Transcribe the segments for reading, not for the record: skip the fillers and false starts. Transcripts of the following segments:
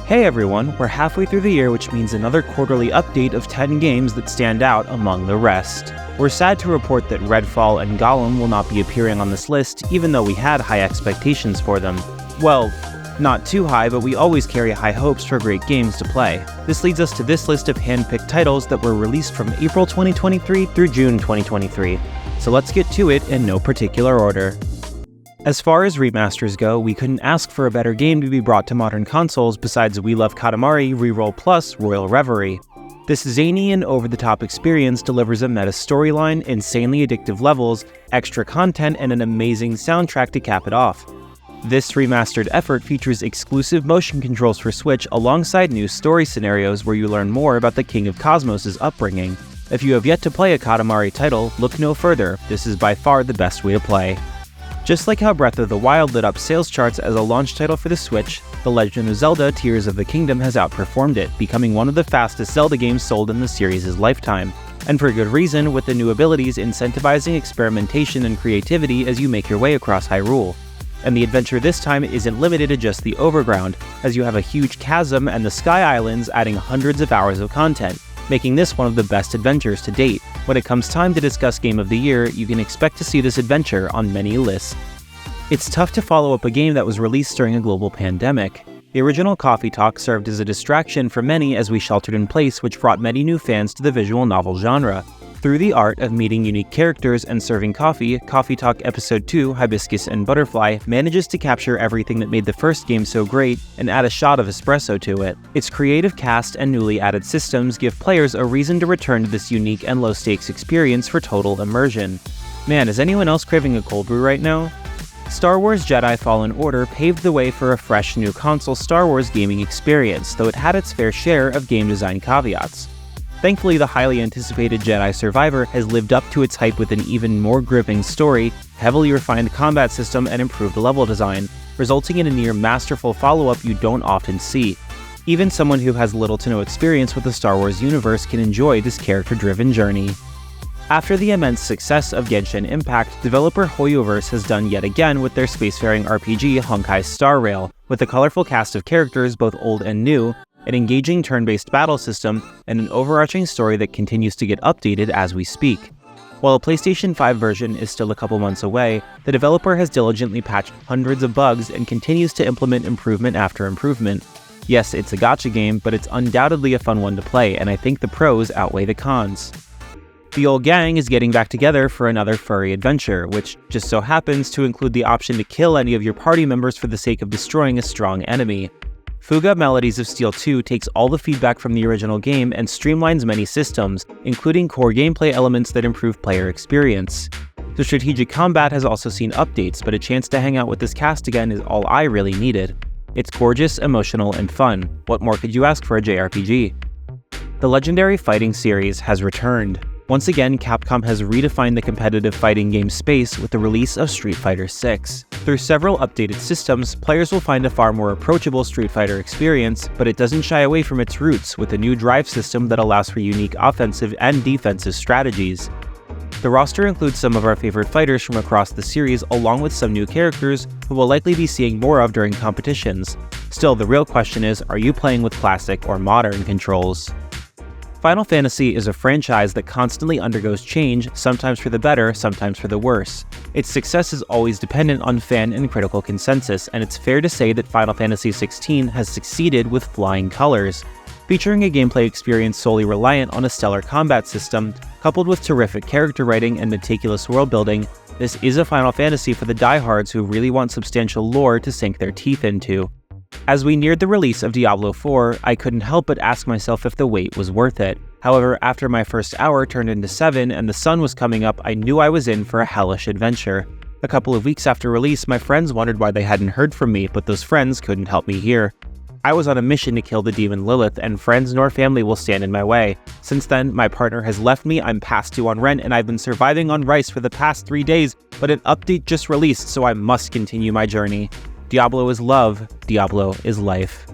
Hey everyone, we're halfway through the year, which means another quarterly update of 10 games that stand out among the rest. We're sad to report that Redfall and Gollum will not be appearing on this list, even though we had high expectations for them. Well, not too high, but we always carry high hopes for great games to play. This leads us to this list of hand-picked titles that were released from April 2023 through June 2023. So let's get to it in no particular order. As far as remasters go, we couldn't ask for a better game to be brought to modern consoles besides We Love Katamari Reroll Plus Royal Reverie. This zany and over-the-top experience delivers a meta storyline, insanely addictive levels, extra content, and an amazing soundtrack to cap it off. This remastered effort features exclusive motion controls for Switch alongside new story scenarios where you learn more about the King of Cosmos' upbringing. If you have yet to play a Katamari title, look no further. This is by far the best way to play. Just like how Breath of the Wild lit up sales charts as a launch title for the Switch, The Legend of Zelda Tears of the Kingdom has outperformed it, becoming one of the fastest Zelda games sold in the series' lifetime. And for good reason, with the new abilities incentivizing experimentation and creativity as you make your way across Hyrule. And the adventure this time isn't limited to just the Overground, as you have a huge chasm and the Sky Islands adding hundreds of hours of content, making this one of the best adventures to date. When it comes time to discuss Game of the Year, you can expect to see this adventure on many lists. It's tough to follow up a game that was released during a global pandemic. The original Coffee Talk served as a distraction for many as we sheltered in place, which brought many new fans to the visual novel genre. Through the art of meeting unique characters and serving coffee, Coffee Talk Episode 2, Hibiscus and Butterfly, manages to capture everything that made the first game so great and add a shot of espresso to it. Its creative cast and newly added systems give players a reason to return to this unique and low-stakes experience for total immersion. Man, is anyone else craving a cold brew right now? Star Wars Jedi Fallen Order paved the way for a fresh new console Star Wars gaming experience, though it had its fair share of game design caveats. Thankfully, the highly anticipated Jedi Survivor has lived up to its hype with an even more gripping story, heavily refined combat system, and improved level design, resulting in a near masterful follow-up you don't often see. Even someone who has little to no experience with the Star Wars universe can enjoy this character-driven journey. After the immense success of Genshin Impact, developer HoYoverse has done yet again with their spacefaring RPG Honkai Star Rail, with a colorful cast of characters both old and new, an engaging turn-based battle system, and an overarching story that continues to get updated as we speak. While a PlayStation 5 version is still a couple months away, the developer has diligently patched hundreds of bugs and continues to implement improvement after improvement. Yes, it's a gacha game, but it's undoubtedly a fun one to play, and I think the pros outweigh the cons. The old gang is getting back together for another furry adventure, which just so happens to include the option to kill any of your party members for the sake of destroying a strong enemy. Fuga Melodies of Steel 2 takes all the feedback from the original game and streamlines many systems, including core gameplay elements that improve player experience. The strategic combat has also seen updates, but a chance to hang out with this cast again is all I really needed. It's gorgeous, emotional, and fun. What more could you ask for a JRPG? The legendary fighting series has returned. Once again, Capcom has redefined the competitive fighting game space with the release of Street Fighter VI. Through several updated systems, players will find a far more approachable Street Fighter experience, but it doesn't shy away from its roots with a new drive system that allows for unique offensive and defensive strategies. The roster includes some of our favorite fighters from across the series, along with some new characters who we'll likely be seeing more of during competitions. Still, the real question is, are you playing with classic or modern controls? Final Fantasy is a franchise that constantly undergoes change, sometimes for the better, sometimes for the worse. Its success is always dependent on fan and critical consensus, and it's fair to say that Final Fantasy XVI has succeeded with flying colors. Featuring a gameplay experience solely reliant on a stellar combat system, coupled with terrific character writing and meticulous world building, this is a Final Fantasy for the diehards who really want substantial lore to sink their teeth into. As we neared the release of Diablo IV, I couldn't help but ask myself if the wait was worth it. However, after my first hour turned into 7 and the sun was coming up, I knew I was in for a hellish adventure. A couple of weeks after release, my friends wondered why they hadn't heard from me, but those friends couldn't help me here. I was on a mission to kill the demon Lilith, and friends nor family will stand in my way. Since then, my partner has left me, I'm past due on rent, and I've been surviving on rice for the past 3 days, but an update just released, so I must continue my journey. Diablo is love, Diablo is life.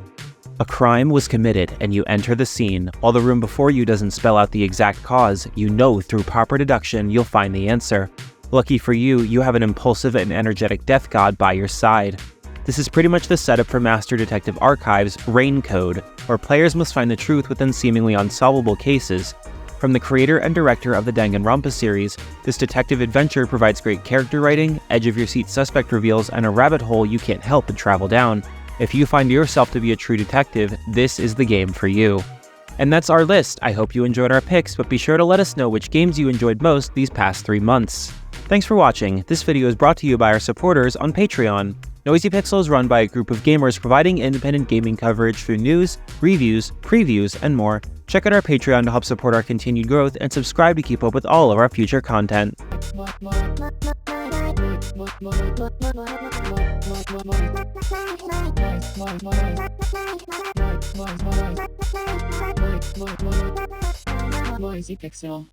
A crime was committed, and you enter the scene. While the room before you doesn't spell out the exact cause, you know through proper deduction you'll find the answer. Lucky for you, you have an impulsive and energetic death god by your side. This is pretty much the setup for Master Detective Archive's Rain Code, where players must find the truth within seemingly unsolvable cases. From the creator and director of the Danganronpa series, this detective adventure provides great character writing, edge-of-your-seat suspect reveals, and a rabbit hole you can't help but travel down. If you find yourself to be a true detective, this is the game for you. And that's our list. I hope you enjoyed our picks, but be sure to let us know which games you enjoyed most these past 3 months. Thanks for watching. This video is brought to you by our supporters on Patreon. Noisy Pixel is run by a group of gamers providing independent gaming coverage through news, reviews, previews, and more. Check out our Patreon to help support our continued growth, and subscribe to keep up with all of our future content. Noisy Pixel.